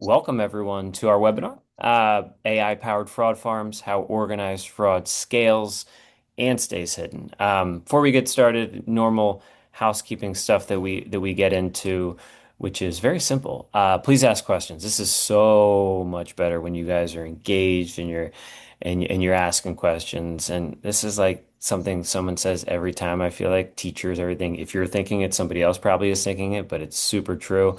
Welcome, everyone, to our webinar, AI-powered fraud farms, how organized fraud scales and stays hidden. Before we get started, normal housekeeping stuff that we get into, which is very simple. Please ask questions. This is so much better when you guys are engaged and you're asking questions. And this is like something someone says every time. I feel like teachers, everything. If you're thinking it, somebody else probably is thinking it, but it's super true.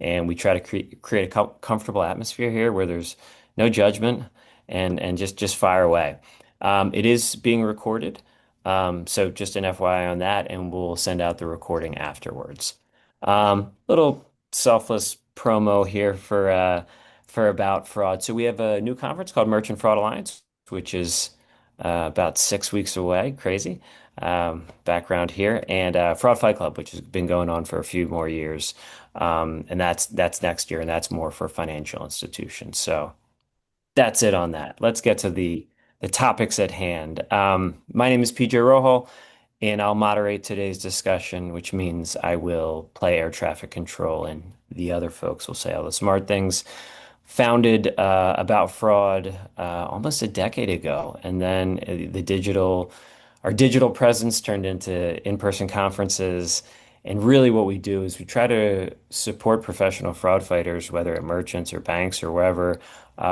And we try to create a comfortable atmosphere here where there's no judgment and just fire away. It is being recorded, so just an FYI on that, and we'll send out the recording afterwards. Little selfless promo here for About Fraud. So we have a new conference called Merchant Fraud Alliance, which is about 6 weeks away. Crazy. Background here, and Fraud Fight Club, which has been going on for a few more years. And that's next year, and that's more for financial institutions. So that's it on that. Let's get to the topics at hand. My name is PJ Rojo, and I'll moderate today's discussion, which means I will play air traffic control, and the other folks will say all the smart things. Founded About Fraud almost a decade ago, and then our digital presence turned into in-person conferences. And really, what we do is we try to support professional fraud fighters, whether at merchants or banks or wherever,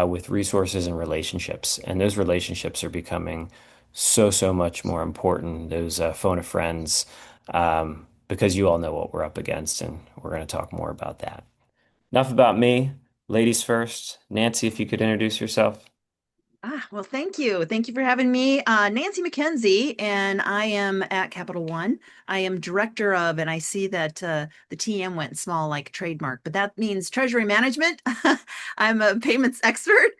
with resources and relationships. And those relationships are becoming so much more important. Those phone a friends, because you all know what we're up against, and we're going to talk more about that. Enough about me. Ladies first. Nancy, if you could introduce yourself. Well, thank you. Thank you for having me. Nancy McKenzie, and I am at Capital One. I am director of, and I see that the TM went small like trademark, but that means treasury management. I'm a payments expert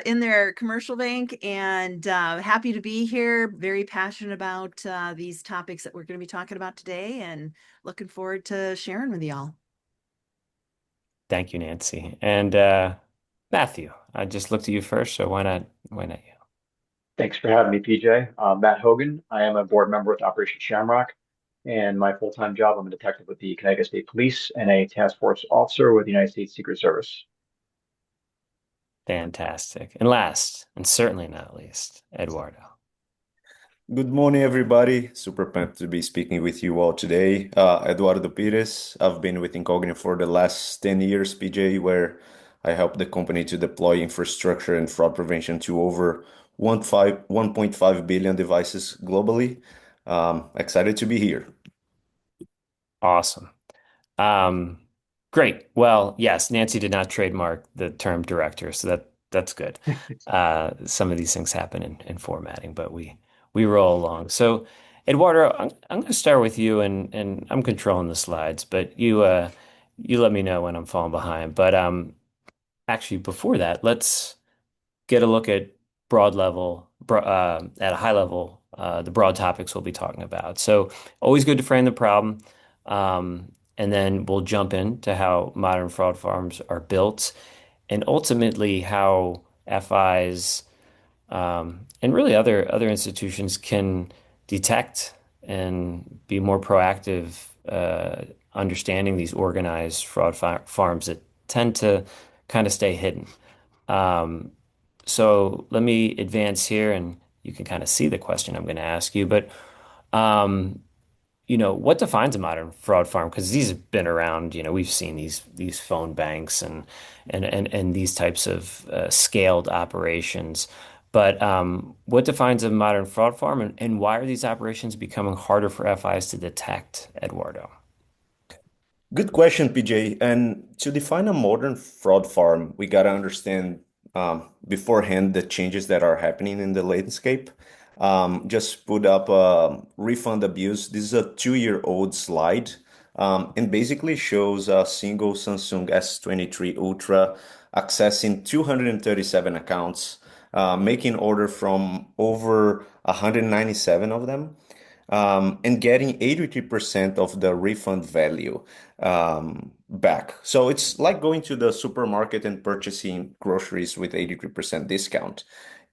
in their commercial bank and happy to be here. Very passionate about these topics that we're going to be talking about today and looking forward to sharing with y'all. Thank you, Nancy. And Matthew, I just looked at you first, so why not you? Thanks for having me, PJ. Matt Hogan. I am a board member with Operation Shamrock, and my full-time job, I'm a detective with the Connecticut State Police and a task force officer with the United States Secret Service. Fantastic. And last, and certainly not least, Eduardo. Good morning, everybody. Super pumped to be speaking with you all today. Eduardo Pires. I've been with Incognito for the last 10 years, PJ, where I helped the company to deploy infrastructure and fraud prevention to over 1.5 billion devices globally. Excited to be here. Awesome. Um, Great. Well, yes, Nancy did not trademark the term director, so that's good. Some of these things happen in formatting, but we roll along. So, Eduardo, I'm going to start with you, and I'm controlling the slides, but you let me know when I'm falling behind. But actually, before that, let's get a look at at a high level, the broad topics we'll be talking about. So, always good to frame the problem. And then we'll jump into how modern fraud farms are built and ultimately how FIs and really other institutions can detect and be more proactive, understanding these organized farms that tend to kind of stay hidden. Um, so let me advance here, and you can kind of see the question I'm going to ask you. But um, what defines a modern fraud farm? Because these have been around. We've seen these phone banks and these types of scaled operations. But what defines a modern fraud farm, and why are these operations becoming harder for FIs to detect, Eduardo? Good question, PJ. And to define a modern fraud farm, we got to understand beforehand the changes that are happening in the landscape. Just put up refund abuse. This is a 2-year-old slide and basically shows a single Samsung S23 Ultra accessing 237 accounts, making order from over 197 of them and getting 83% of the refund value back. So it's like going to the supermarket and purchasing groceries with 83% discount.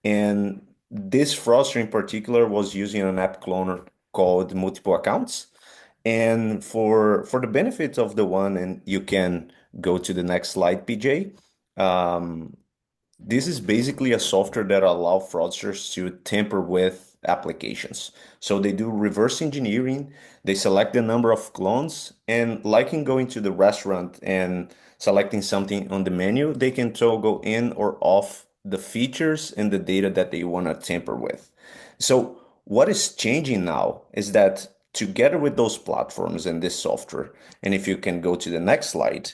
And this fraudster in particular was using an app cloner called multiple accounts. And for the benefit of the one, and you can go to the next slide, PJ. Um, this is basically a software that allow fraudsters to tamper with applications. So they do reverse engineering, they select the number of clones, and like in going to the restaurant and selecting something on the menu, they can toggle in or off the features and the data that they want to tamper with. So what is changing now is that together with those platforms and this software, and if you can go to the next slide,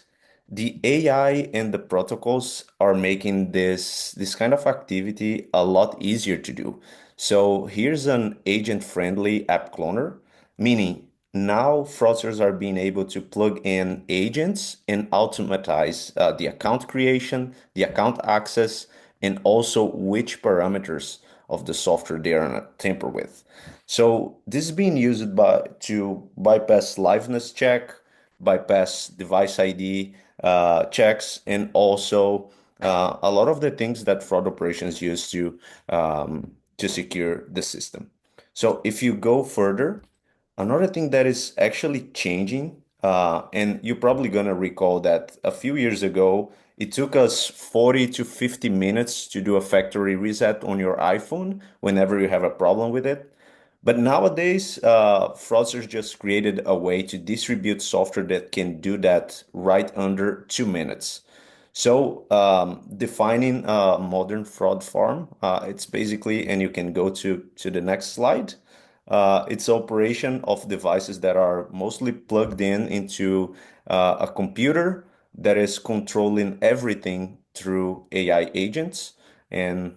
the AI and the protocols are making this kind of activity a lot easier to do. So here's an agent-friendly app cloner, meaning now fraudsters are being able to plug in agents and automatize the account creation, the account access, and also which parameters of the software they are gonna tamper with. So this is being used to bypass liveness check, bypass device ID checks, and also a lot of the things that fraud operations use to secure the system. So if you go further, another thing that is actually changing, and you're probably gonna recall that a few years ago, it took us 40 to 50 minutes to do a factory reset on your iPhone whenever you have a problem with it. But nowadays, fraudsters just created a way to distribute software that can do that right under 2 minutes. So, defining a modern fraud farm, it's basically, and you can go to the next slide. It's operation of devices that are mostly plugged in into a computer that is controlling everything through AI agents, and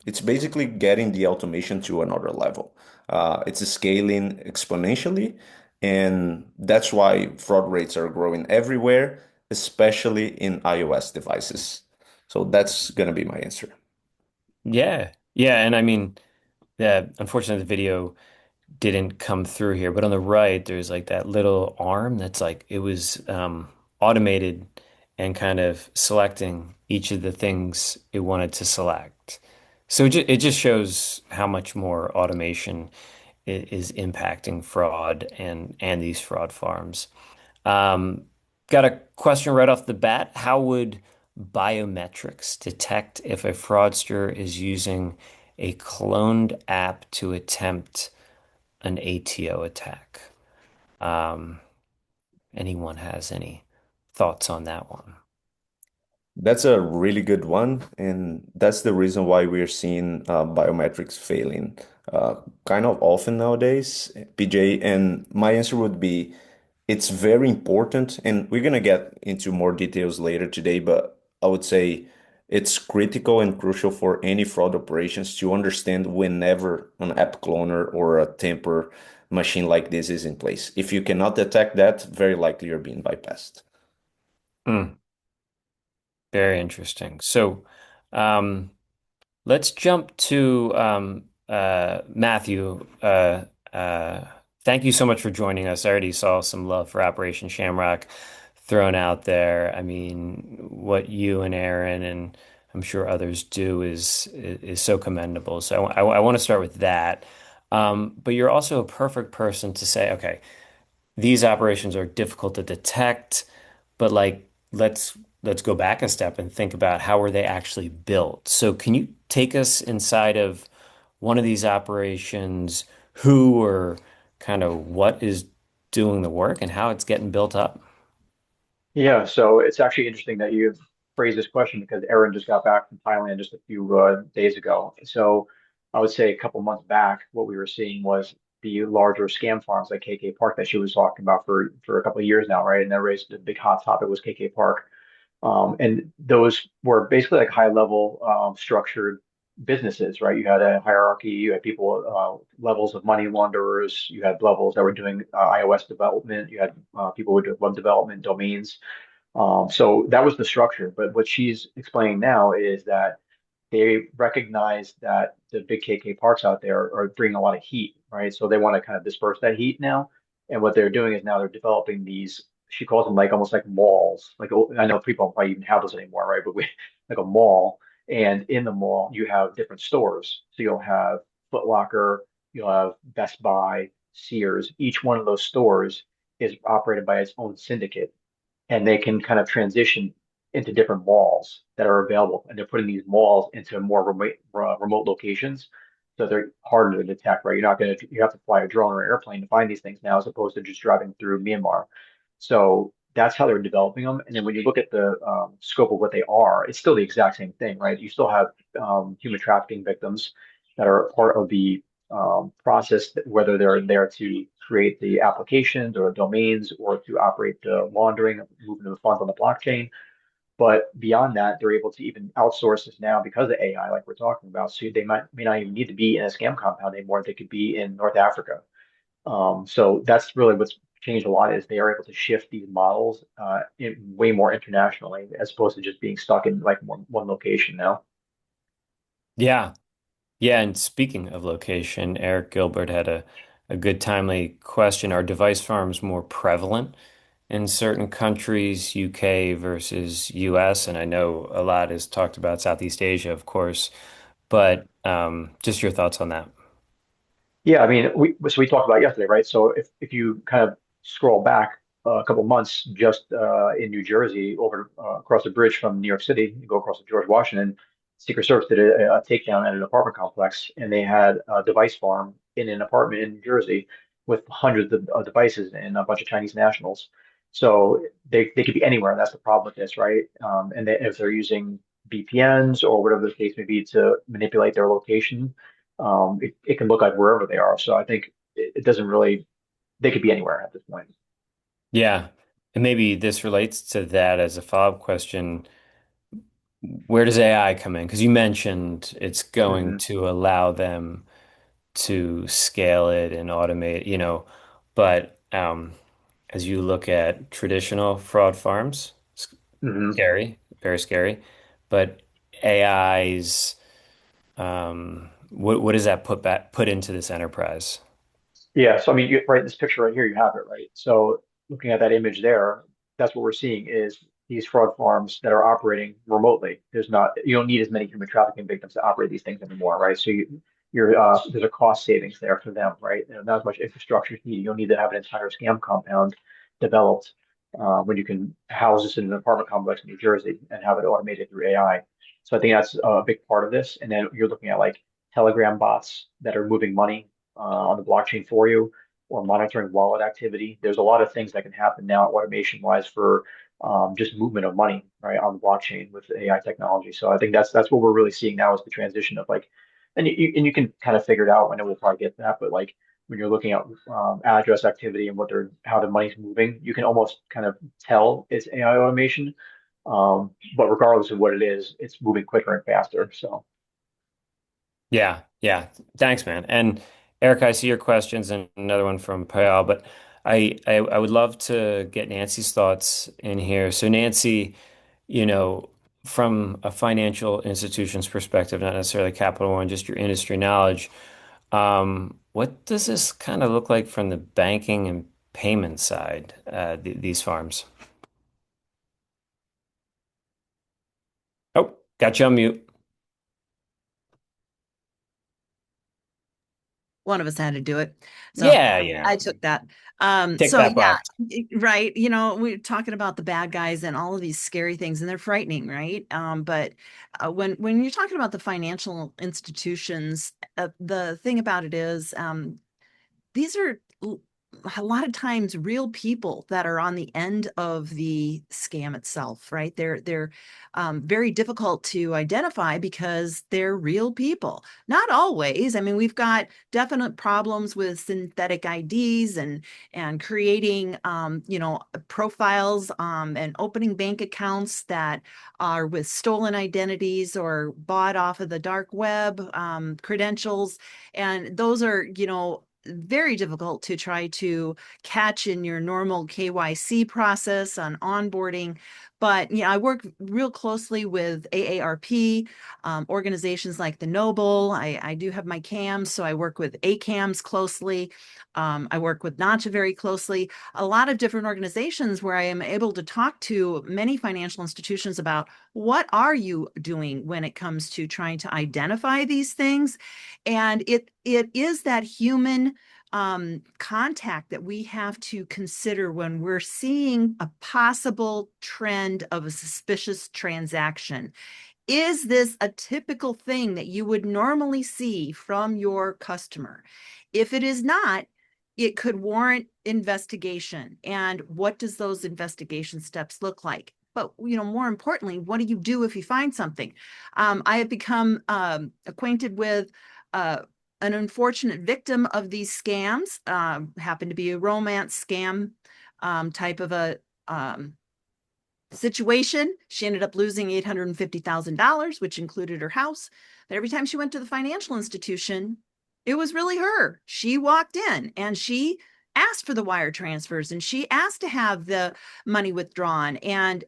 it's basically getting the automation to another level. It's scaling exponentially, and that's why fraud rates are growing everywhere, especially in iOS devices. So that's gonna be my answer. Yeah. Yeah. And I mean, unfortunately, the video didn't come through here, but on the right, there's like that little arm that's like it was automated and kind of selecting each of the things it wanted to select. So it just shows how much more automation is impacting fraud and these fraud farms. Um, got a question right off the bat. How would biometrics detect if a fraudster is using a cloned app to attempt an ATO attack? Um, anyone has any thoughts on that one? That's a really good one, and that's the reason why we're seeing biometrics failing uh, kind of often nowadays, PJ. And my answer would be it's very important, and we're gonna get into more details later today, but I would say it's critical and crucial for any fraud operations to understand whenever an app cloner or a tamper machine like this is in place. If you cannot detect that, very likely you're being bypassed. Hmm, very interesting. So, um, let's jump to Matthew. Thank you so much for joining us. I already saw some love for Operation Shamrock thrown out there. I mean, what you and Aaron and I'm sure others do is so commendable. So I want to start with that. But you're also a perfect person to say, okay, these operations are difficult to detect, but like let's go back a step and think about how were they actually built. So can you take us inside of one of these operations, who or kind of what is doing the work and how it's getting built up? Yeah, so it's actually interesting that you phrased this question because Erin just got back from Thailand just a few days ago. So I would say a couple months back, what we were seeing was the larger scam farms like KK Park that she was talking about for a couple of years now, right? And that raised the big hot topic was KK Park. And those were basically like high level structured businesses, right? You had a hierarchy, you had people, levels of money launderers, you had levels that were doing iOS development, you had people who did web development, domains. So that was the structure. But what she's explaining now is that they recognize that the big KK parks out there are bringing a lot of heat, right? So they want to kind of disperse that heat now. And what they're doing is now they're developing these, she calls them like almost like malls. Like I know people don't probably even have those anymore, right? But we like a mall. And in the mall, you have different stores. So you'll have Foot Locker, you'll have Best Buy, Sears. Each one of those stores is operated by its own syndicate. and they can kind of transition into different malls that are available, and they're putting these malls into more remote locations, so they're harder to detect, right? You have to fly a drone or airplane to find these things now, as opposed to just driving through Myanmar. So that's how they're developing them. And then when you look at the scope of what they are, it's still the exact same thing, right? You still have human trafficking victims that are part of the process, whether they're there to create the applications or domains or to operate the laundering, movement of the funds on the blockchain. But beyond that, they're able to even outsource this now because of AI, like we're talking about. So they may not even need to be in a scam compound anymore. They could be in North Africa. So that's really what's changed a lot is they are able to shift these models way more internationally as opposed to just being stuck in like one location now. Yeah. Yeah, and speaking of location, Eric Gilbert had a good timely question. Are device farms more prevalent in certain countries, UK versus US? And I know a lot is talked about Southeast Asia, of course, but just your thoughts on that. Yeah, I mean, we talked about it yesterday, right? So if you kind of scroll back a couple months, just in New Jersey, over across the bridge from New York City, you go across the George Washington. Secret Service did a takedown at an apartment complex, and they had a device farm in an apartment in New Jersey with hundreds of devices and a bunch of Chinese nationals. So they could be anywhere. That's the problem with this, right? And if they're using VPNs or whatever the case may be to manipulate their location, it can look like wherever they are. So I think it doesn't really, they could be anywhere at this point. Yeah. And maybe this relates to that as a follow-up question. Where does AI come in? Because you mentioned it's going Hmm. to allow them to scale it and automate, but as you look at traditional fraud farms, it's Hmm. scary, very scary. But AI's, what does that put into this enterprise? Yeah. So I mean, right, this picture right here, you have it, right? So looking at that image there, that's what we're seeing is these fraud farms that are operating remotely. You don't need as many human trafficking victims to operate these things anymore, right? So there's a cost savings there for them, right? Not as much infrastructure is needed. You don't need to have an entire scam compound developed when you can house this in an apartment complex in New Jersey and have it automated through AI. So I think that's a big part of this. And then you're looking at like Telegram bots that are moving money on the blockchain for you or monitoring wallet activity. There's a lot of things that can happen now automation wise for just movement of money, right, on the blockchain with AI technology. So I think that's what we're really seeing now is the transition of like, and you can kind of figure it out when it will probably get to that, but like when you're looking at address activity and how the money's moving, you can almost kind of tell it's AI automation. But regardless of what it is, it's moving quicker and faster. So. Yeah, yeah. Thanks, man. And Eric, I see your questions and another one from Payal, but I would love to get Nancy's thoughts in here. So Nancy, you know, from a financial institution's perspective, not necessarily Capital One, just your industry knowledge, what does this kind of look like from the banking and payment side, these farms? Oh, got you on mute. One of us had to do it. So Yeah, yeah. I took that. Tick So that yeah, box. right. You know, we're talking about the bad guys and all of these scary things, and they're frightening, right? But when you're talking about the financial institutions, the thing about it is, these are a lot of times real people that are on the end of the scam itself, right? They're very difficult to identify because they're real people. Not always. I mean, we've got definite problems with synthetic IDs and creating profiles and opening bank accounts that are with stolen identities or bought off of the dark web credentials, and those are very difficult to try to catch in your normal KYC process on onboarding. But yeah, I work real closely with AARP, organizations like the Noble. I do have my CAMs, so I work with ACAMs closely. I work with NACHA very closely. A lot of different organizations where I am able to talk to many financial institutions about what are you doing when it comes to trying to identify these things. And it is that human contact that we have to consider when we're seeing a possible trend of a suspicious transaction. Is this a typical thing that you would normally see from your customer? If it is not, it could warrant investigation. And what does those investigation steps look like? But more importantly, what do you do if you find something? I have become acquainted with an unfortunate victim of these scams. Happened to be a romance scam type of a situation. She ended up losing $850,000, which included her house. But every time she went to the financial institution, it was really her. She walked in and she asked for the wire transfers and she asked to have the money withdrawn. And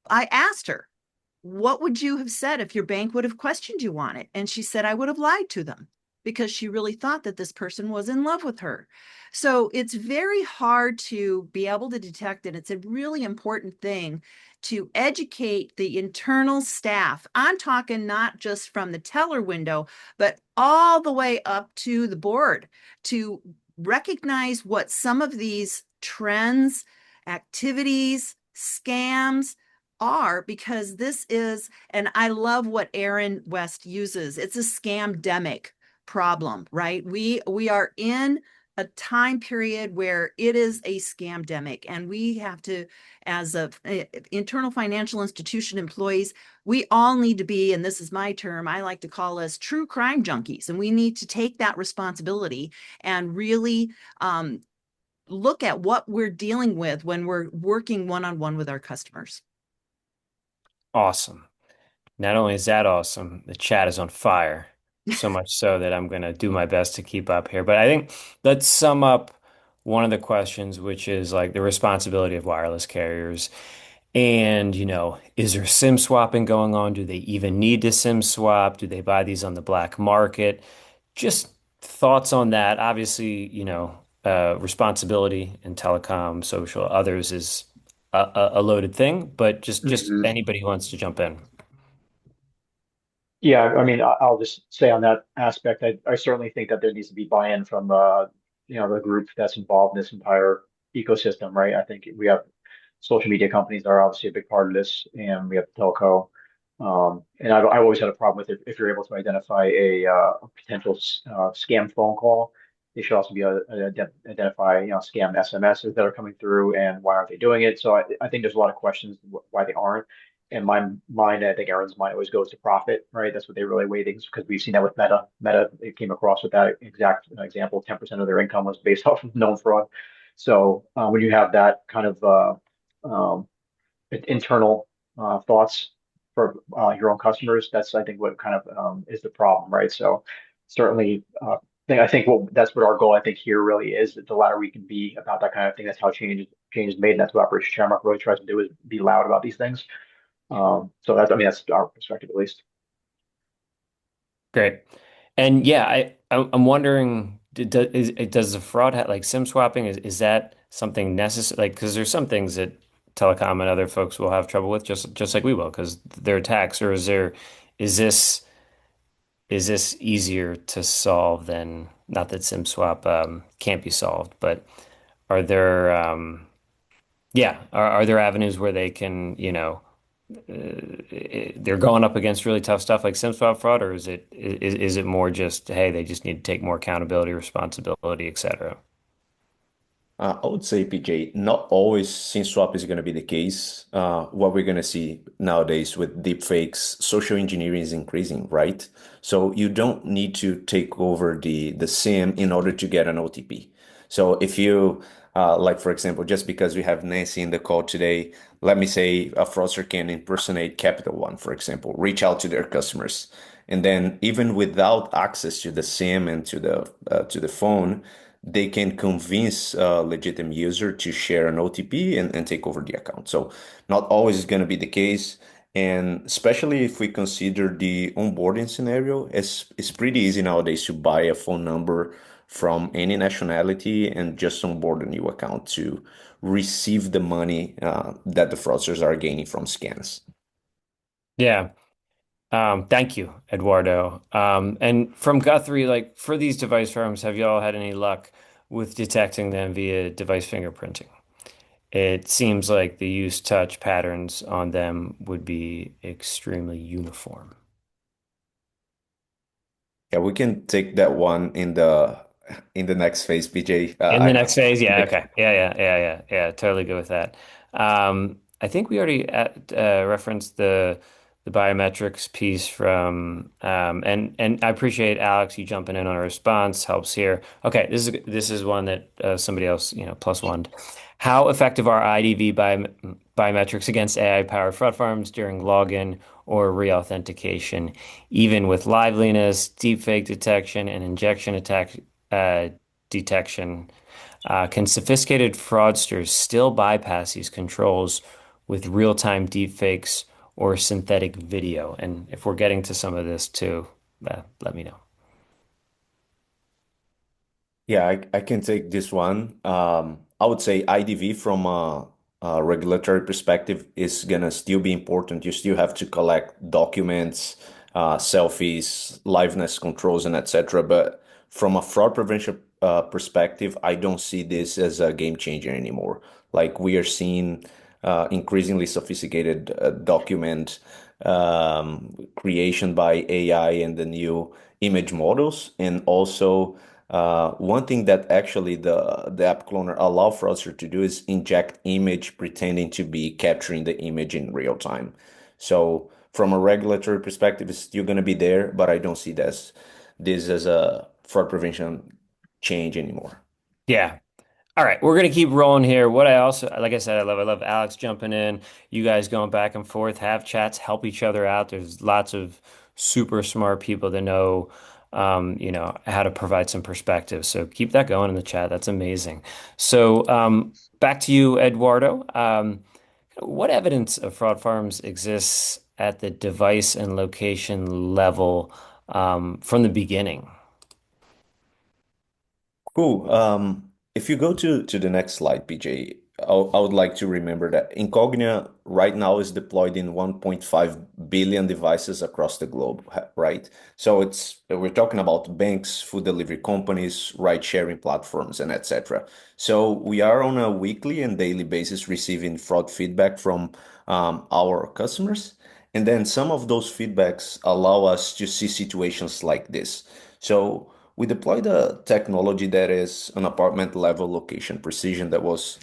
I asked her, what would you have said if your bank would have questioned you on it? And she said, I would have lied to them because she really thought that this person was in love with her. So it's very hard to be able to detect, and it's a really important thing to educate the internal staff. I'm talking not just from the teller window, but all the way up to the board to recognize what some of these trends, activities, scams, are, because this is, and I love what Aaron West uses. It's a scamdemic problem, right? We are in a time period where it is a scamdemic, and we have to, as a internal financial institution employees, we all need to be, and this is my term, I like to call us true crime junkies, and we need to take that responsibility and really look at what we're dealing with when we're working one-on-one with our customers. Awesome. Not only is that awesome, the chat is on fire. So much so that I'm going to do my best to keep up here. But I think let's sum up one of the questions, which is like the responsibility of wireless carriers. And, is there SIM swapping going on? Do they even need to SIM swap? Do they buy these on the black market? Just thoughts on that. Obviously, responsibility in telecom, social, others is a loaded thing, but just Mhm. anybody who wants to jump in. Yeah, I mean, I'll just say on that aspect, I certainly think that there needs to be buy-in from the group that's involved in this entire ecosystem, right? I think we have social media companies that are obviously a big part of this, and we have telco. And I've always had a problem with it. If you're able to identify a potential scam phone call, they should also be able to identify, scam SMSs that are coming through and why aren't they doing it. So I think there's a lot of questions why they aren't. In my mind, I think Aaron's mind always goes to profit, right? That's what they really weigh things because we've seen that with Meta. Meta, it came across with that exact example. 10% of their income was based off of known fraud. So when you have that kind of um, internal thoughts for your own customers, that's I think what kind of is the problem, right? So certainly, I think that's what our goal I think here really is. That the louder we can be about that kind of thing, that's how change is made, and that's what Operation Shamrock really tries to do is be loud about these things. So that's I mean that's our perspective at least. Great. And yeah, I'm wondering, does the fraud have like SIM swapping? Is that something necessary? Like, because there's some things that telecom and other folks will have trouble with, just like we will, because they're attacks. Or is this is this easier to solve than, not that SIM swap can't be solved, but are there yeah, are there avenues where they can, they're going up against really tough stuff like SIM swap fraud, or is it more just, hey, they just need to take more accountability, responsibility, et cetera? I would say, PJ, not always SIM swap is going to be the case. What we're going to see nowadays with deepfakes, social engineering is increasing, right? So you don't need to take over the SIM in order to get an OTP. So if you, like, for example, just because we have Nancy in the call today, let me say a fraudster can impersonate Capital One, for example, reach out to their customers. And then even without access to the SIM and to the phone, they can convince a legitimate user to share an OTP and take over the account. So not always is going to be the case. And especially if we consider the onboarding scenario, it's pretty easy nowadays to buy a phone number from any nationality and just onboard a new account to receive the money that the fraudsters are gaining from scans. Yeah. Thank you, Eduardo. And from Guthrie, like for these device firms, have y'all had any luck with detecting them via device fingerprinting? It seems like the use touch patterns on them would be extremely uniform. Yeah, we can take that one in the next phase, PJ. In the next phase, yeah, Next. okay, yeah, totally good with that. I think we already referenced the biometrics piece from, and I appreciate Alex you jumping in on a response helps here. Okay, this is one that somebody else plus one. How effective are IDV biometrics against AI-powered fraud farms during login or re-authentication, even with liveliness, deepfake detection, and injection attack uh, detection? Can sophisticated fraudsters still bypass these controls with real-time deepfakes or synthetic video? And if we're getting to some of this too, let me know. Yeah, I can take this one. I would say IDV from a regulatory perspective is gonna still be important. You still have to collect documents, selfies, liveness controls, and etc. But from a fraud prevention perspective, I don't see this as a game changer anymore. Like we are seeing increasingly sophisticated document creation by AI and the new image models, and also one thing that actually the app cloner allow fraudster to do is inject image pretending to be capturing the image in real time. So from a regulatory perspective, it's still going to be there, but I don't see this as a fraud prevention change anymore. Yeah. All right, we're gonna keep rolling here. What I also, like I said, I love Alex jumping in. You guys going back and forth, have chats, help each other out. There's lots of super smart people that know, how to provide some perspective. So keep that going in the chat. That's amazing. So back to you, Eduardo. What evidence of fraud farms exists at the device and location level from the beginning? Cool. If you go to the next slide, PJ, I would like to remember that Incognia right now is deployed in 1.5 billion devices across the globe, right? So we're talking about banks, food delivery companies, ride-sharing platforms, and etc. So we are on a weekly and daily basis receiving fraud feedback from our customers, and then some of those feedbacks allow us to see situations like this. So we deployed a technology that is an apartment level location precision that was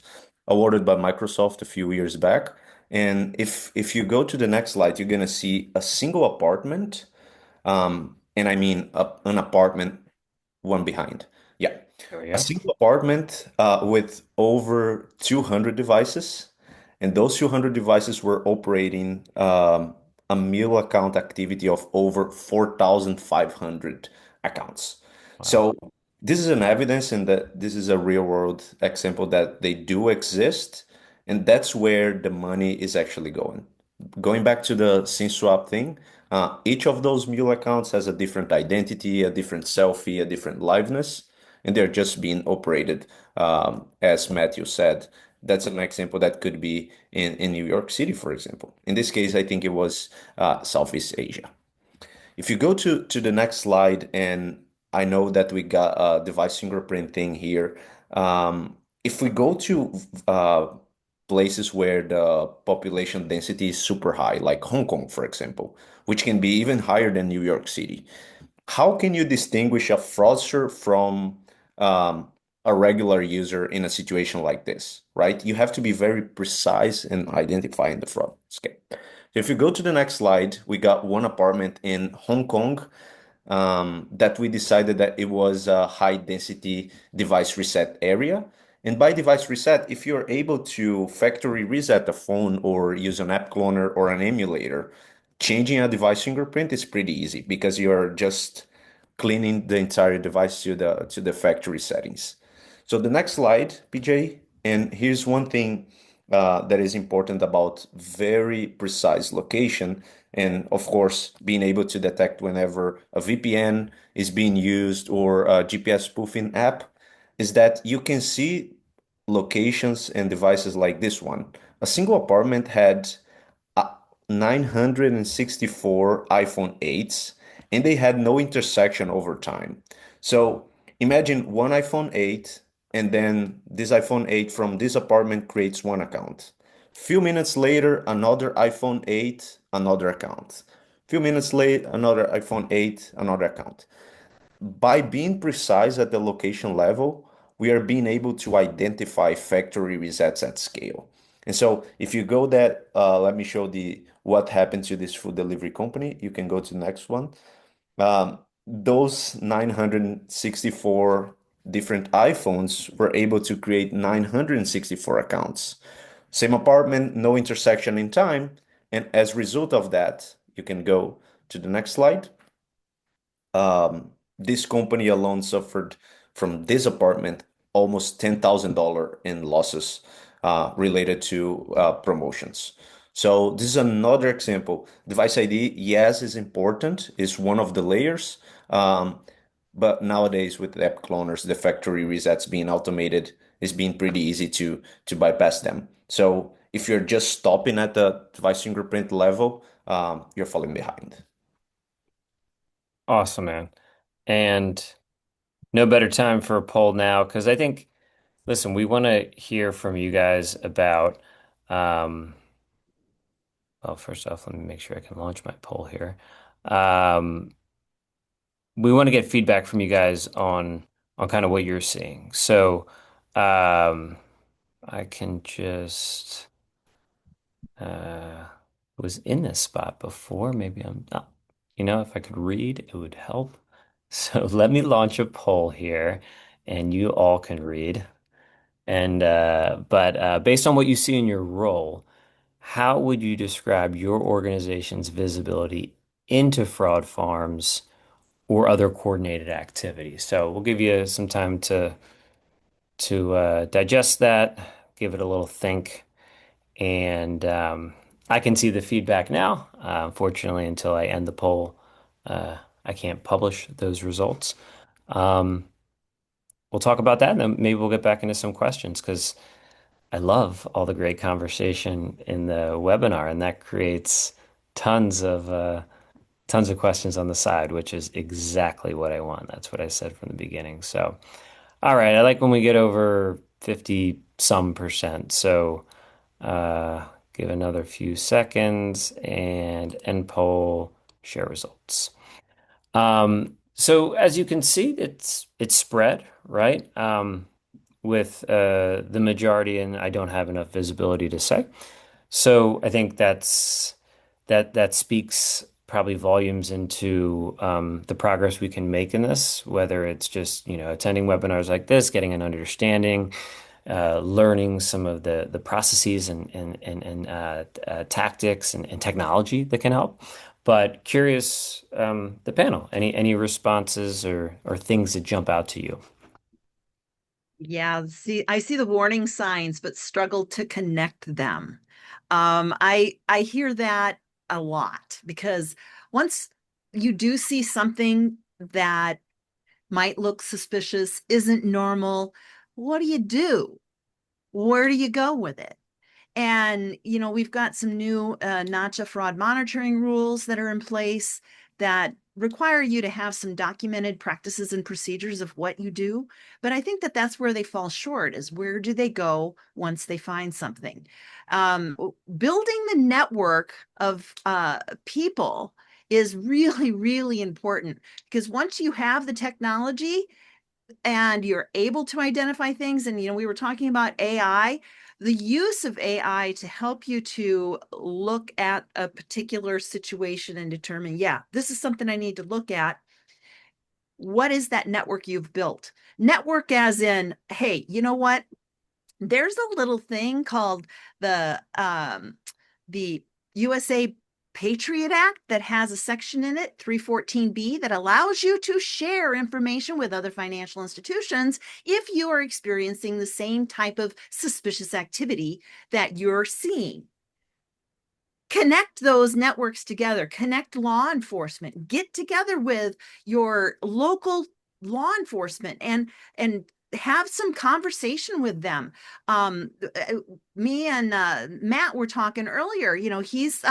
awarded by Microsoft a few years back. And if you go to the next slide, you're gonna see a single apartment, and I mean an apartment one behind. Yeah. There we A go. single apartment with over 200 devices. And those 200 devices were operating a meal account activity of over 4,500 accounts. Wow. So this is an evidence and that this is a real world example that they do exist. And that's where the money is actually going. Going back to the SIM swap thing, each of those mule accounts has a different identity, a different selfie, a different liveness, and they're just being operated, as Matthew said. That's an example that could be in New York City, for example. In this case, I think it was Southeast Asia. If you go to the next slide, and I know that we got a device fingerprinting here. If we go to places where the population density is super high, like Hong Kong, for example, which can be even higher than New York City, how can you distinguish a fraudster from um, a regular user in a situation like this, right? You have to be very precise in identifying the fraud scam. If you go to the next slide, we got one apartment in Hong Kong that we decided that it was a high density device reset area. And by device reset, if you're able to factory reset a phone or use an app cloner or an emulator, changing a device fingerprint is pretty easy because you're just cleaning the entire device to the factory settings. So the next slide, PJ, and here's one thing that is important about very precise location, and of course, being able to detect whenever a VPN is being used or a GPS spoofing app, is that you can see locations and devices like this one. A single apartment had uh, 964 iPhone 8s, and they had no intersection over time. So imagine one iPhone 8, and then this iPhone 8 from this apartment creates one account. Few minutes later, another iPhone 8, another account. Few minutes later, another iPhone 8, another account. By being precise at the location level, we are being able to identify factory resets at scale. And so if you go that, let me show the what happened to this food delivery company. You can go to the next one. Those 964 different iPhones were able to create 964 accounts. Same apartment, no intersection in time. And as a result of that, you can go to the next slide. This company alone suffered from this apartment almost $10,000 in losses related to promotions. So this is another example. Device ID, yes, is important, is one of the layers. But nowadays with app cloners, the factory resets being automated is being pretty easy to bypass them. So if you're just stopping at the device fingerprint level, you're falling behind. Awesome, man. And no better time for a poll now because I think, listen, we want to hear from you guys about, um, well, first off, let me make sure I can launch my poll here. Um, we want to get feedback from you guys on kind of what you're seeing. So, I can just was in this spot before. Maybe I'm not. If I could read, it would help. So let me launch a poll here, and you all can read. And but based on what you see in your role, how would you describe your organization's visibility into fraud farms or other coordinated activities? So we'll give you some time to digest that, give it a little think, and I can see the feedback now. Unfortunately, until I end the poll, I can't publish those results. Um, we'll talk about that, and then maybe we'll get back into some questions because I love all the great conversation in the webinar, and that creates tons of tons of questions on the side, which is exactly what I want. That's what I said from the beginning. So, all right, I like when we get over 50 some percent. So, uh, give another few seconds and end poll, share results. So as you can see, it's spread, right? With the majority, and I don't have enough visibility to say. So I think that speaks probably volumes into the progress we can make in this, whether it's just, attending webinars like this, getting an understanding, learning some of the processes and tactics and technology that can help. But curious, the panel, any responses or things that jump out to you? Yeah, see, I see the warning signs, but struggle to connect them. I hear that a lot because once you do see something that might look suspicious, isn't normal, what do you do? Where do you go with it? And, we've got some new NACHA fraud monitoring rules that are in place that require you to have some documented practices and procedures of what you do. But I think that that's where they fall short is where do they go once they find something? Building the network of people is really, really important because once you have the technology, and you're able to identify things. And, we were talking about AI, the use of AI to help you to look at a particular situation and determine, yeah, this is something I need to look at. What is that network you've built? Network as in, hey, you know what? There's a little thing called the USA Patriot Act that has a section in it, 314B, that allows you to share information with other financial institutions if you are experiencing the same type of suspicious activity that you're seeing. Connect those networks together, connect law enforcement, get together with your local law enforcement and have some conversation with them. Me and Matt were talking earlier. He's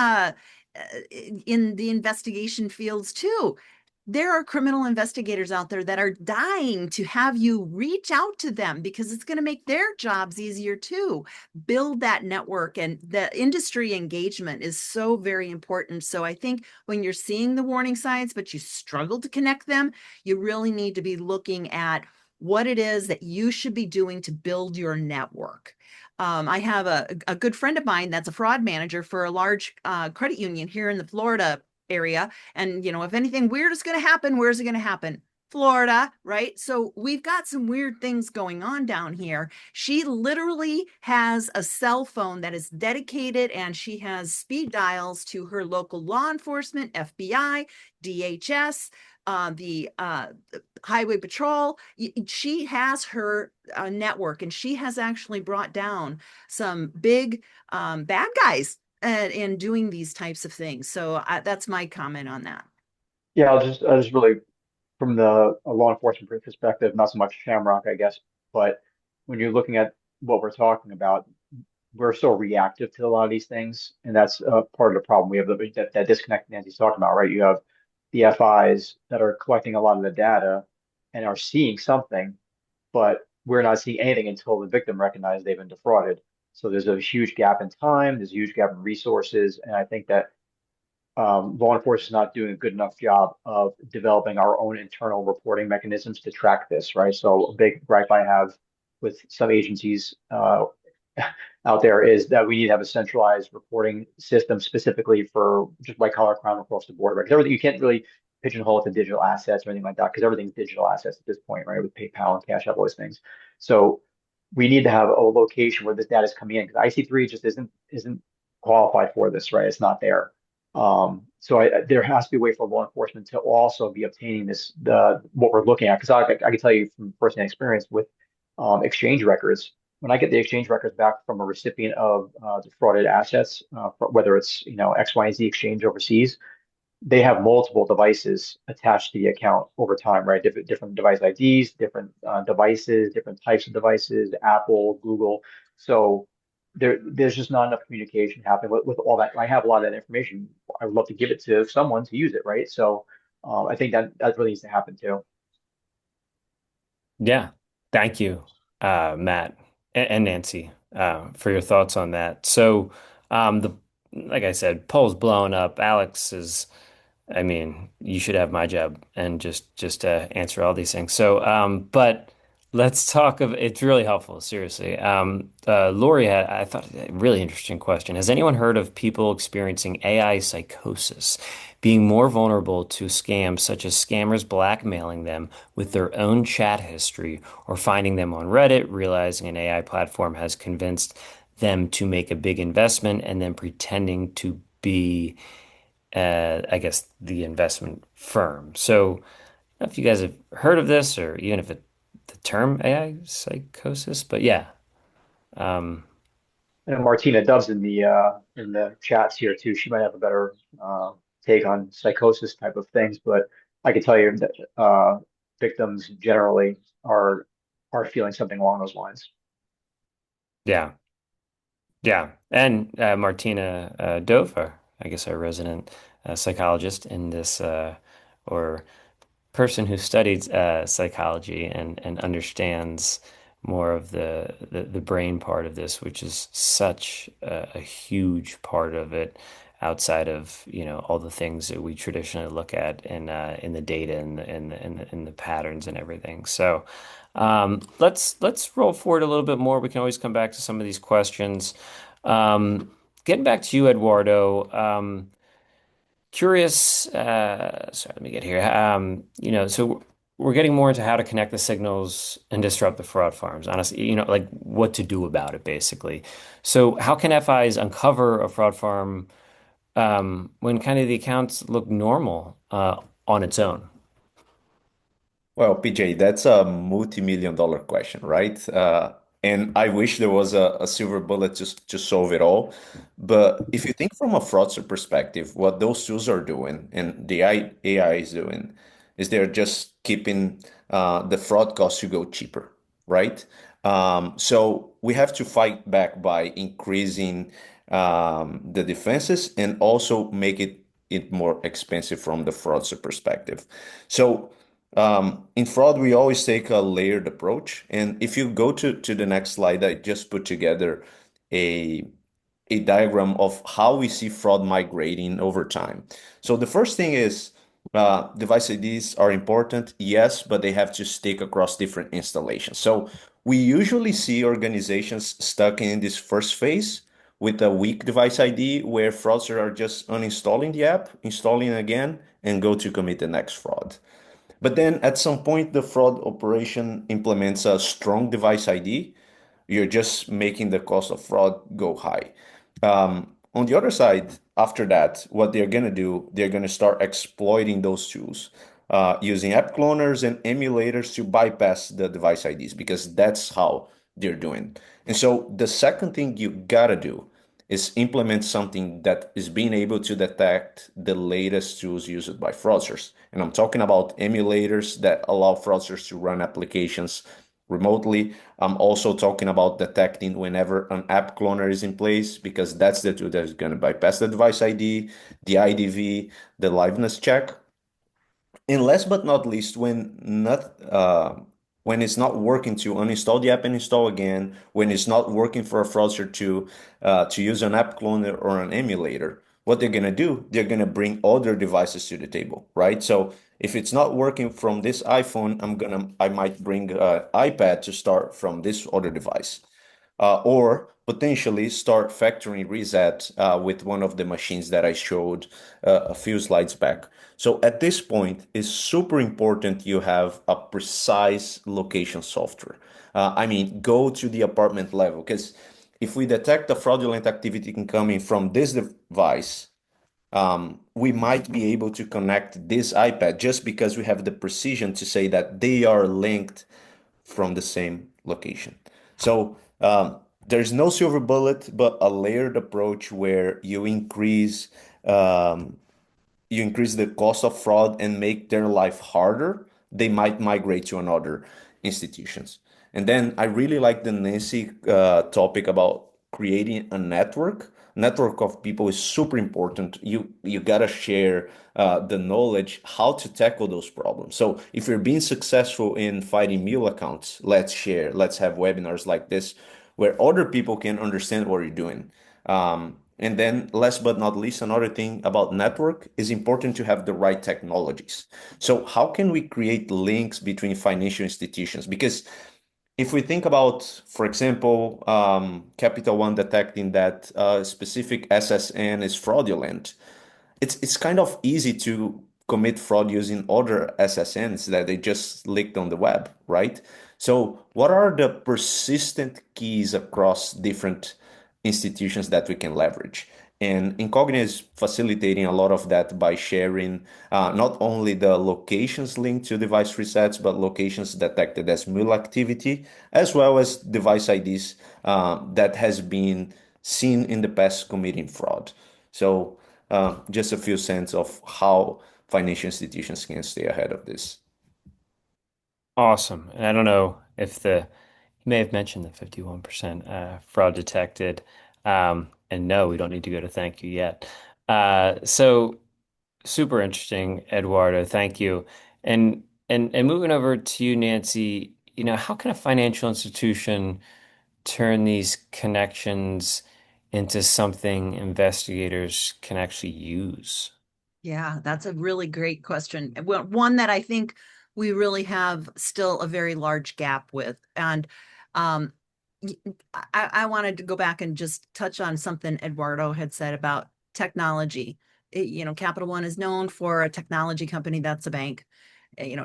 in the investigation fields too. There are criminal investigators out there that are dying to have you reach out to them because it's going to make their jobs easier too. Build that network, and the industry engagement is so very important. So I think when you're seeing the warning signs, but you struggle to connect them, you really need to be looking at what it is that you should be doing to build your network. I have a good friend of mine that's a fraud manager for a large credit union here in the Florida area. And, if anything weird is going to happen, where's it going to happen? Florida, right? So we've got some weird things going on down here. She literally has a cell phone that is dedicated, and she has speed dials to her local law enforcement, FBI, DHS, the highway patrol. She has her network, and she has actually brought down some big bad guys in doing these types of things. So that's my comment on that. Yeah, I'll just really from the a law enforcement perspective, not so much Shamrock, I guess, but when you're looking at what we're talking about, we're so reactive to a lot of these things, and that's part of the problem. We have that disconnect Nancy's talking about, right? You have the FIs that are collecting a lot of the data and are seeing something, but we're not seeing anything until the victim recognizes they've been defrauded. So there's a huge gap in time, there's a huge gap in resources, and I think that law enforcement is not doing a good enough job of developing our own internal reporting mechanisms to track this, right? So a big gripe I have with some agencies out there is that we need to have a centralized reporting system specifically for just white collar crime across the board, right? Because everything you can't really pigeonhole it to digital assets or anything like that because everything's digital assets at this point, right? With PayPal and Cash App, all those things. So we need to have a location where this data is coming in because IC3 just isn't qualified for this, right? It's not there. So there has to be a way for law enforcement to also be obtaining the what we're looking at. Because I can tell you from firsthand experience with exchange records, when I get the exchange records back from a recipient of defrauded assets, whether it's X, Y, and Z exchange overseas, they have multiple devices attached to the account over time, right? Different device IDs, different devices, different types of devices, Apple, Google. So there's just not enough communication happening with all that. I have a lot of that information. I would love to give it to someone to use it, right? So I think that really needs to happen too. Yeah. Thank you, Matt and Nancy, for your thoughts on that. So, the like I said, poll's blowing up. Alex is, I mean, you should have my job and just answer all these things. So, but let's talk of it's really helpful, seriously. Lori had, I thought, a really interesting question. Has anyone heard of people experiencing AI psychosis, being more vulnerable to scams, such as scammers blackmailing them with their own chat history or finding them on Reddit, realizing an AI platform has convinced them to make a big investment and then pretending to be I guess, the investment firm. So, I don't know if you guys have heard of this or even if the term AI psychosis, but yeah. Um, And Martina Dove's in the chats here too. She might have a better take on psychosis type of things, but I can tell you that victims generally are feeling something along those lines. yeah, yeah. And Martina Dove, I guess our resident psychologist in this, or person who studied psychology and understands more of the brain part of this, which is such a huge part of it outside of, all the things that we traditionally look at in the data and the patterns and everything. So let's roll forward a little bit more. We can always come back to some of these questions. Getting back to you, Eduardo. Curious, sorry, let me get here. So we're getting more into how to connect the signals and disrupt the fraud farms. Honestly, like what to do about it, basically. So how can FIs uncover a fraud farm when kind of the accounts look normal on its own? Well, PJ, that's a multi-million dollar question, right? And I wish there was a silver bullet to solve it all. But if you think from a fraudster perspective, what those tools are doing and the AI is doing is they're just keeping the fraud costs to go cheaper. right? So we have to fight back by increasing the defenses and also make it more expensive from the fraudster perspective. So in fraud, we always take a layered approach. And if you go to the next slide, I just put together a a diagram of how we see fraud migrating over time. So the first thing is device IDs are important, yes, but they have to stick across different installations. So we usually see organizations stuck in this first phase with a weak device ID where fraudsters are just uninstalling the app, installing it again, and go to commit the next fraud. But then at some point, the fraud operation implements a strong device ID. You're just making the cost of fraud go high. On the other side, after that, what they're going to do, they're going to start exploiting those tools using app cloners and emulators to bypass the device IDs because that's how they're doing. And so the second thing you got to do is implement something that is being able to detect the latest tools used by fraudsters. And I'm talking about emulators that allow fraudsters to run applications remotely. I'm also talking about detecting whenever an app cloner is in place, because that's the tool that is going to bypass the device ID, the IDV, the liveness check. And last but not least, when it's not working to uninstall the app and install again, when it's not working for a fraudster to use an app cloner or an emulator, what they're gonna do, they're gonna bring other devices to the table, right? So if it's not working from this iPhone, I might bring an iPad to start from this other device or potentially start factory reset with one of the machines that I showed a few slides back. So at this point, it's super important you have a precise location software. I mean, go to the apartment level because if we detect a fraudulent activity coming from this device, we might be able to connect this iPad just because we have the precision to say that they are linked from the same location. So there's no silver bullet, but a layered approach where um, you increase the cost of fraud and make their life harder, they might migrate to another institutions. And then I really like the Nancy topic about creating a network. Network of people is super important. You gotta share the knowledge how to tackle those problems. So if you're being successful in fighting mule accounts, let's share. Let's have webinars like this where other people can understand what you're doing. And then last but not least, another thing about network is important to have the right technologies. So how can we create links between financial institutions? Because if we think about, for example, Capital One detecting that specific SSN is fraudulent, it's kind of easy to commit fraud using other SSNs that they just leaked on the web, right? So what are the persistent keys across different institutions that we can leverage? And Incognia is facilitating a lot of that by sharing not only the locations linked to device resets, but locations detected as mule activity, as well as device IDs that has been seen in the past committing fraud. So just a few cents of how financial institutions can stay ahead of this. Awesome. And I don't know if you may have mentioned the 51% fraud detected. And no, we don't need to go to thank you yet. So super interesting, Eduardo. Thank you. And moving over to you, Nancy, how can a financial institution turn these connections into something investigators can actually use? Yeah, that's a really great question. Well, one that I think we really have still a very large gap with. And um, I wanted to go back and just touch on something Eduardo had said about technology. Capital One is known for a technology company that's a bank.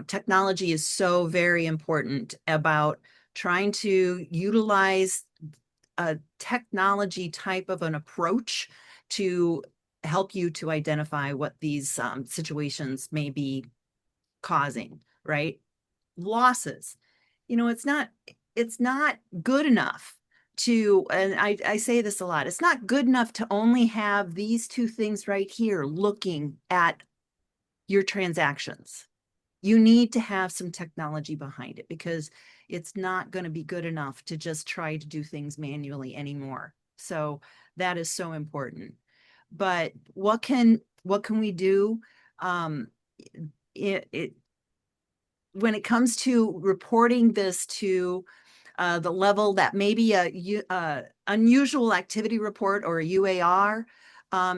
Technology is so very important about trying to utilize a technology type of an approach to help you to identify what these situations may be causing, right? Losses. It's not good enough to, and I say this a lot, it's not good enough to only have these two things right here looking at your transactions. you need to have some technology behind it because it's not going to be good enough to just try to do things manually anymore. So that is so important. But what can we do? Um, it when it comes to reporting this to the level that maybe a unusual activity report or a UAR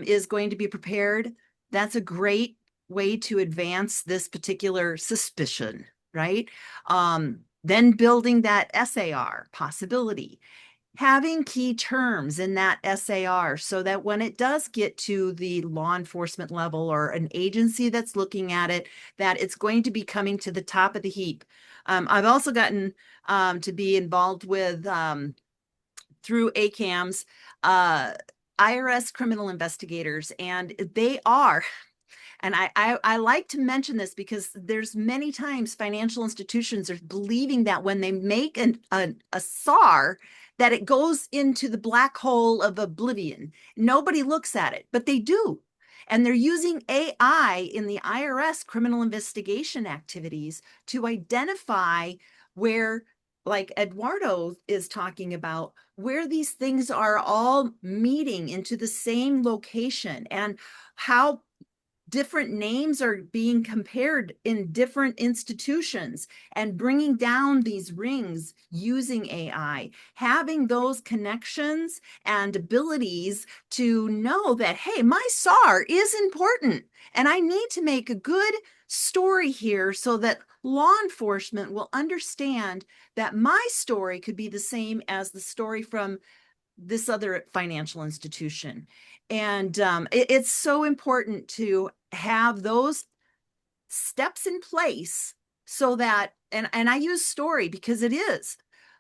is going to be prepared, that's a great way to advance this particular suspicion, right? Then building that SAR possibility, having key terms in that SAR so that when it does get to the law enforcement level or an agency that's looking at it, that it's going to be coming to the top of the heap. I've also gotten to be involved with through ACAMs, IRS criminal investigators, and they are, and I like to mention this because there's many times financial institutions are believing that when they make a SAR, that it goes into the black hole of oblivion. Nobody looks at it, but they do. And they're using AI in the IRS criminal investigation activities to identify where, like Eduardo is talking about, where these things are all meeting into the same location and how different names are being compared in different institutions and bringing down these rings using AI, having those connections and abilities to know that, hey, my SAR is important and I need to make a good story here so that law enforcement will understand that my story could be the same as the story from this other financial institution. And it's so important to have those steps in place so that, and I use story because it is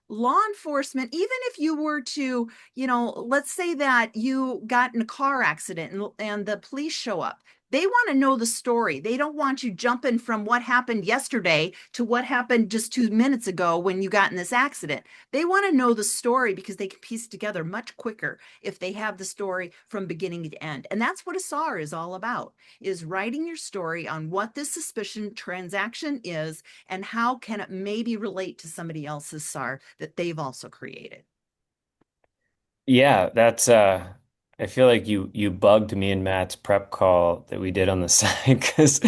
law enforcement, even if you were to, let's say that you got in a car accident and the police show up. They want to know the story. They don't want you jumping from what happened yesterday to what happened just 2 minutes ago when you got in this accident. They want to know the story because they can piece it together much quicker if they have the story from beginning to end. And that's what a SAR is all about, is writing your story on what this suspicion transaction is and how can it maybe relate to somebody else's SAR that they've also created. Yeah, that's I feel like you bugged me and Matt's prep call that we did on the side because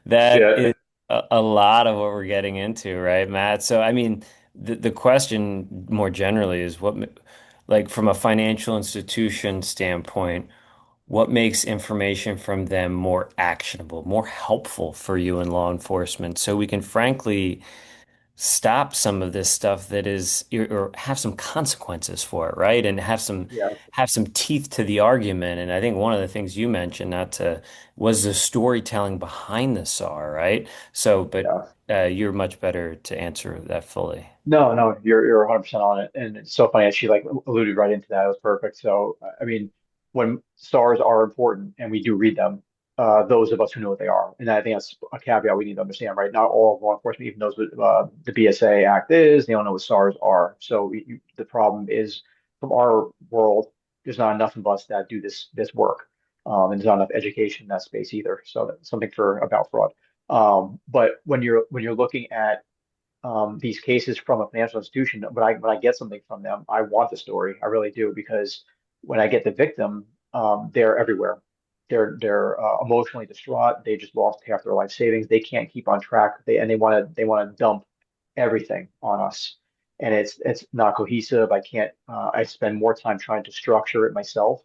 that Yeah, is a lot of what we're getting into, right, Matt? So I mean, the question more generally is like from a financial institution standpoint, what makes information from them more actionable, more helpful for you in law enforcement, so we can frankly stop some of this stuff that is or have some consequences for it, right? And yeah, have some teeth to the argument. And I think one of the things you mentioned, not to was the storytelling behind the SAR, right? So, but yeah. you're much better to answer that fully. No, no, you're 100% on it, and it's so funny that she like alluded right into that. It was perfect. So, I mean, when stars are important, and we do read them, those of us who know what they are, and I think that's a caveat we need to understand, right? Not all of law enforcement even knows what the BSA Act is. They don't know what stars are. So, the problem is from our world, there's not enough of us that do this work, and there's not enough education in that space either. So, that's something for about fraud. But when you're looking at these cases from a financial institution, when I get something from them, I want the story. I really do because when I get the victim, they're everywhere. They're emotionally distraught. They just lost half their life savings. They can't keep on track. They want to dump everything on us, and it's not cohesive. I spend more time trying to structure it myself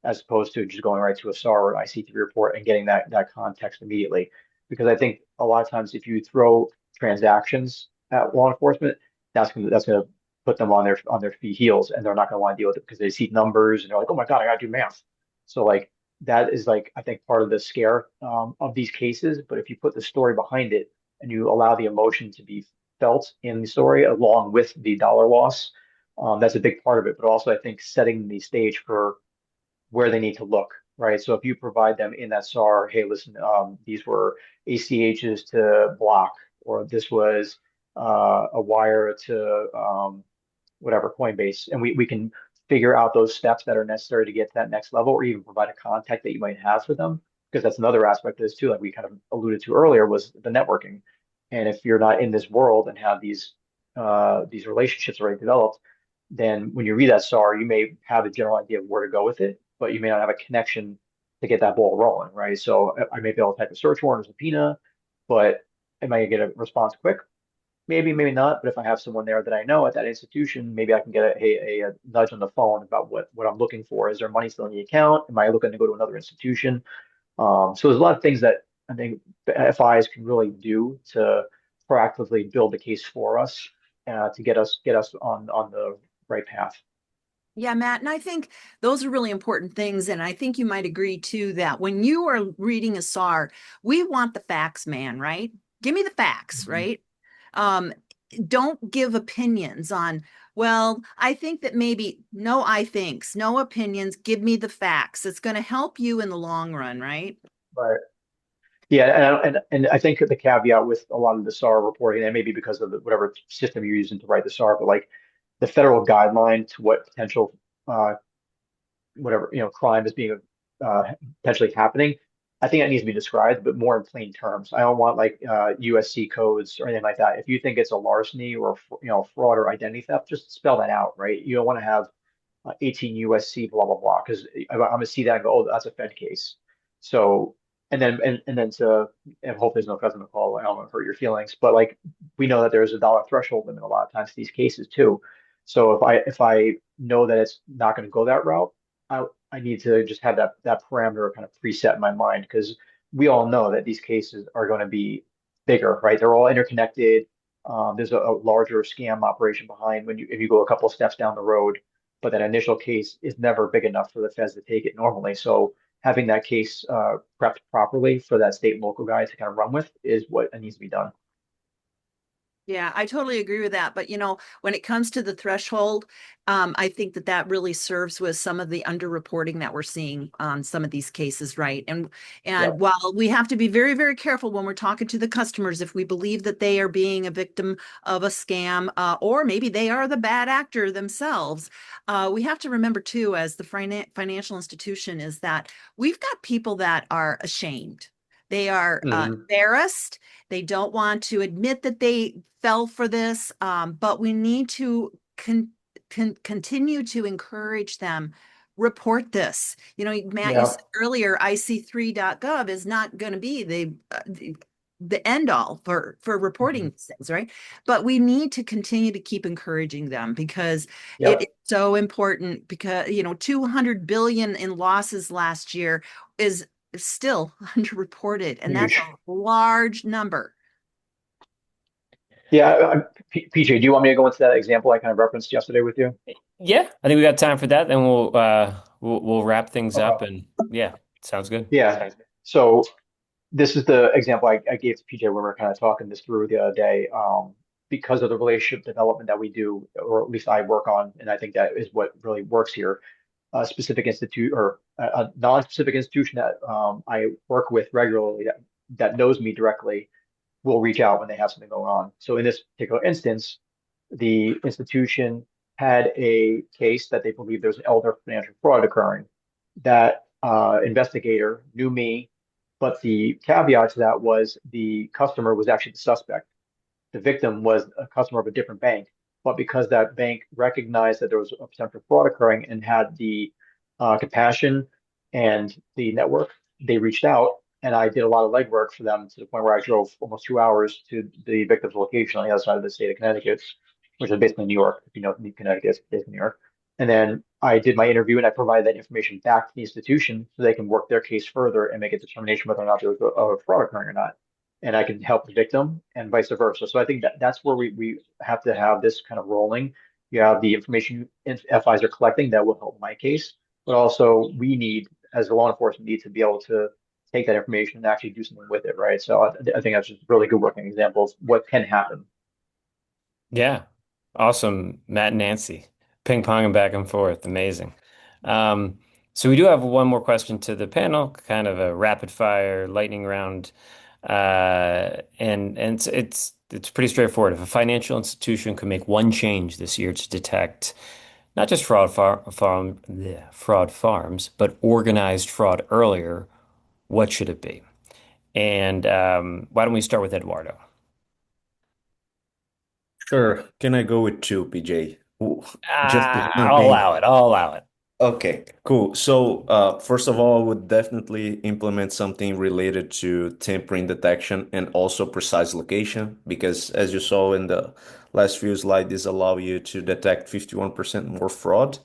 as opposed to just going right to a SAR or an ICT report and getting that context immediately. Because I think a lot of times if you throw transactions at law enforcement, that's gonna put them on their feet heels, and they're not gonna want to deal with it because they see numbers and they're like, oh my God, I gotta do math. So like that is like I think part of the scare of these cases. But if you put the story behind it and you allow the emotion to be felt in the story along with the dollar loss, that's a big part of it. But also I think setting the stage for where they need to look, right? So if you provide them in that SAR, hey, listen, these were ACHs to block, or this was a wire to whatever Coinbase, and we can figure out those steps that are necessary to get to that next level, or even provide a contact that you might have for them, because that's another aspect of this too, like we kind of alluded to earlier, was the networking. And if you're not in this world and have these relationships already developed, then when you read that SAR, you may have a general idea of where to go with it, but you may not have a connection to get that ball rolling, right? So I may be able to type a search warrant or subpoena, but am I gonna get a response quick? Maybe, maybe not. But if I have someone there that I know at that institution, maybe I can get a nudge on the phone about what I'm looking for. Is there money still in the account? Am I looking to go to another institution? So there's a lot of things that I think FIs can really do to proactively build the case for us to get us on the right path. Yeah, Matt, and I think those are really important things. And I think you might agree too that when you are reading a SAR, we want the facts, man, right? Give me the facts, Mhm. right? Um, don't give opinions on, well, I think that maybe, no, I thinks, no opinions, give me the facts. It's going to help you in the long run, right? Right. Yeah, and I think the caveat with a lot of the SAR reporting, and maybe because of whatever system you're using to write the SAR, but like the federal guideline to what potential uh, whatever crime is being uh, potentially happening. I think that needs to be described, but more in plain terms. I don't want like USC codes or anything like that. If you think it's a larceny or fraud or identity theft, just spell that out, right? You don't want to have 18 USC blah blah blah because I'm gonna see that and go, oh, that's a Fed case. So and then to and hope there's no customer call. I don't want to hurt your feelings, but like we know that there's a dollar threshold limit a lot of times to these cases too. So if I know that it's not going to go that route, I I need to just have that parameter kind of preset in my mind because we all know that these cases are going to be bigger, right? They're all interconnected. There's a larger scam operation behind when you if you go a couple of steps down the road, but that initial case is never big enough for the feds to take it normally. So having that case prepped properly for that state and local guy to kind of run with is what needs to be done. Yeah, I totally agree with that. But when it comes to the threshold, I think that that really serves with some of the underreporting that we're seeing on some of these cases, right? And Yep. while we have to be very, very careful when we're talking to the customers, if we believe that they are being a victim of a scam, or maybe they are the bad actor themselves, we have to remember too, as the financial institution, is that we've got people that are ashamed. They are Hmm. embarrassed. They don't want to admit that they fell for this, but we need to continue to encourage them. Report this. Matt, you Yeah. said earlier, IC3.gov is not going to be the end all for reporting Mhm. these things, right? But we need to continue to keep encouraging them because it is Yep. so important because 200 billion in losses last year is still underreported, and that's Huge. a large number. Yeah. PJ, do you want me to go into that example I kind of referenced yesterday with you? Yeah, I think we got time for that. Then we'll wrap things up Okay. and yeah, sounds good. Yeah. So this is the example I gave to PJ when we were kind of talking this through the other day. Because of the relationship development that we do, or at least I work on, and I think that is what really works here. A specific institute or a non-specific institution that I work with regularly that knows me directly will reach out when they have something going on. So in this particular instance, the institution had a case that they believed there was elder financial fraud occurring. That investigator knew me, but the caveat to that was the customer was actually the suspect. The victim was a customer of a different bank, but because that bank recognized that there was a potential fraud occurring and had the compassion and the network, they reached out, and I did a lot of legwork for them to the point where I drove almost 2 hours to the victim's location on the other side of the state of Connecticut, which is basically New York. If you know Connecticut, is basically New York. And then I did my interview and I provided that information back to the institution so they can work their case further and make a determination whether or not there was a fraud occurring or not, and I can help the victim and vice versa. So I think that that's where we have to have this kind of rolling. You have the information FIs are collecting that will help my case, but also we need, as a law enforcement, need to be able to take that information and actually do something with it, right? So I think that's just a really good working example of what can happen. Yeah. Awesome, Matt and Nancy. Ping ponging back and forth. Amazing. Um, so we do have one more question to the panel, kind of a rapid fire lightning round. And it's pretty straightforward. If a financial institution could make one change this year to detect not just fraud farms, but organized fraud earlier, what should it be? And why don't we start with Eduardo? Sure. Can I go with two, PJ? Ooh, just one I'll thing. allow it. I'll allow it. Okay, cool. So, first of all, I would definitely implement something related to tampering detection and also precise location, because as you saw in the last few slides, this allow you to detect 51% more fraud.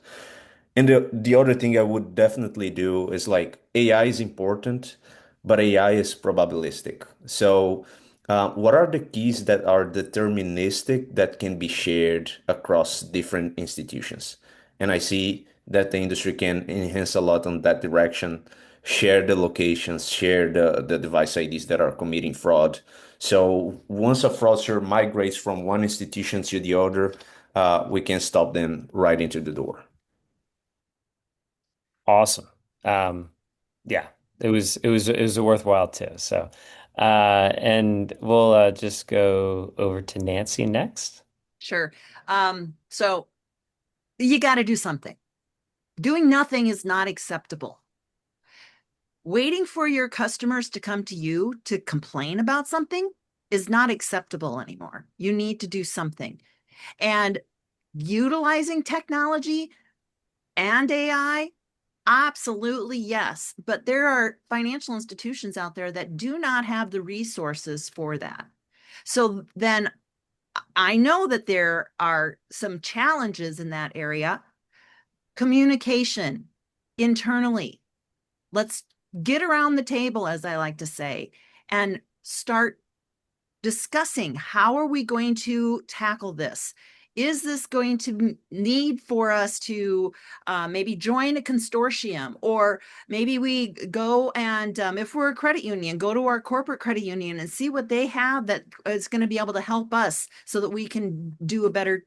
And the other thing I would definitely do is like AI is important, but AI is probabilistic. So, what are the keys that are deterministic that can be shared across different institutions? And I see that the industry can enhance a lot on that direction, share the locations, share the device IDs that are committing fraud. So once a fraudster migrates from one institution to the other, we can stop them right into the door. Awesome. Um, yeah, it was a worthwhile too. So, and we'll just go over to Nancy next. Sure. So you got to do something. Doing nothing is not acceptable. Waiting for your customers to come to you to complain about something is not acceptable anymore. You need to do something. And utilizing technology and AI, absolutely yes. But there are financial institutions out there that do not have the resources for that. So then I know that there are some challenges in that area. Communication internally. Let's get around the table, as I like to say, and start discussing how are we going to tackle this. Is this going to need for us to maybe join a consortium, or maybe we go and if we're a credit union, go to our corporate credit union and see what they have that is going to be able to help us so that we can do a better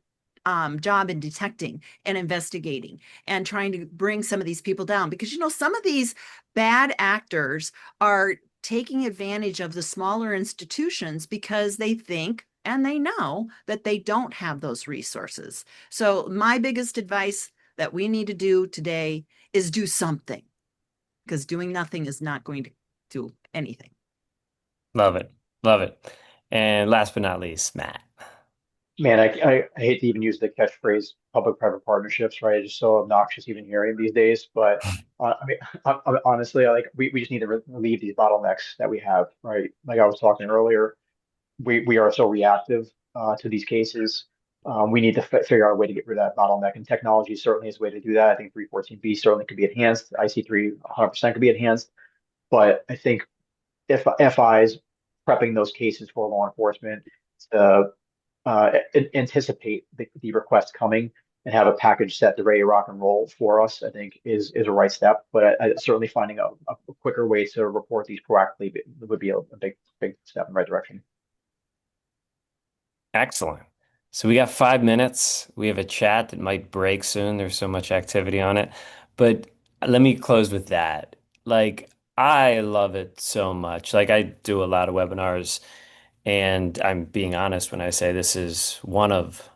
job in detecting and investigating and trying to bring some of these people down, because some of these bad actors are taking advantage of the smaller institutions because they think and they know that they don't have those resources. So my biggest advice that we need to do today is do something, because doing nothing is not going to do anything. Love it. Love it. And last but not least, Matt. Man, I hate to even use the catchphrase public-private partnerships, right? It's just so obnoxious even hearing these days. But I mean, honestly, we just need to relieve these bottlenecks that we have, right? Like I was talking earlier, we are so reactive to these cases. We need to figure out a way to get rid of that bottleneck, and technology certainly is a way to do that. I think 314B certainly could be enhanced. IC3 100% could be enhanced, but I think if FIs prepping those cases for law enforcement to anticipate the request coming and have a package set to ready to rock and roll for us, I think is a right step. But certainly finding a quicker way to report these proactively would be a big step in the right direction. Excellent. So we got 5 minutes. We have a chat that might break soon. There's so much activity on it. But let me close with that. Like, I love it so much. Like, I do a lot of webinars, and I'm being honest when I say this is one of,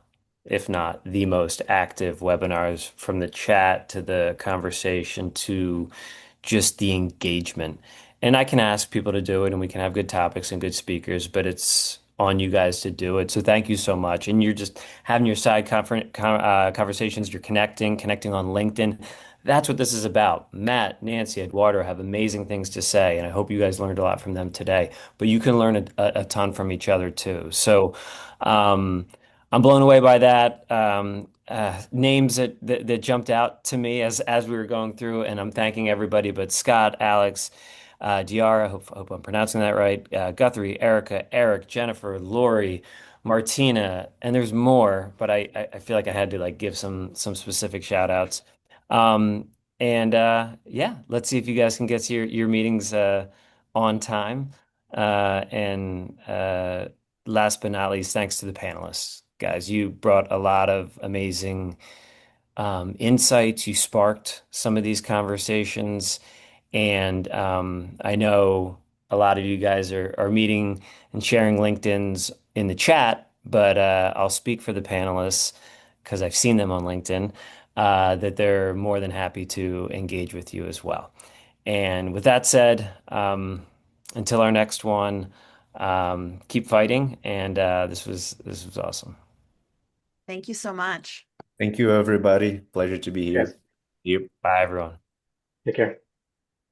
if not the most active webinars, from the chat to the conversation to just the engagement. And I can ask people to do it and we can have good topics and good speakers, but it's on you guys to do it. So thank you so much. And you're just having your side conversations, you're connecting on LinkedIn. That's what this is about. Matt, Nancy, Eduardo have amazing things to say, and I hope you guys learned a lot from them today. But you can learn a ton from each other too. So I'm blown away by that. Names that jumped out to me as we were going through, and I'm thanking everybody. But Scott, Alex, Diara, hope I'm pronouncing that right. Guthrie, Erica, Eric, Jennifer, Lori, Martina, and there's more, but I feel like I had to like give some specific shout outs. Um, and yeah, let's see if you guys can get to your meetings on time. And last but not least, thanks to the panelists, guys. You brought a lot of amazing insights. You sparked some of these conversations. And I know a lot of you guys are meeting and sharing LinkedIn's in the chat, but I'll speak for the panelists because I've seen them on LinkedIn, that they're more than happy to engage with you as well. And with that said, until our next one, keep fighting. And this was awesome. Thank you so much. Thank you, everybody. Pleasure to be Yes. here. Yep. Bye, everyone. Take care.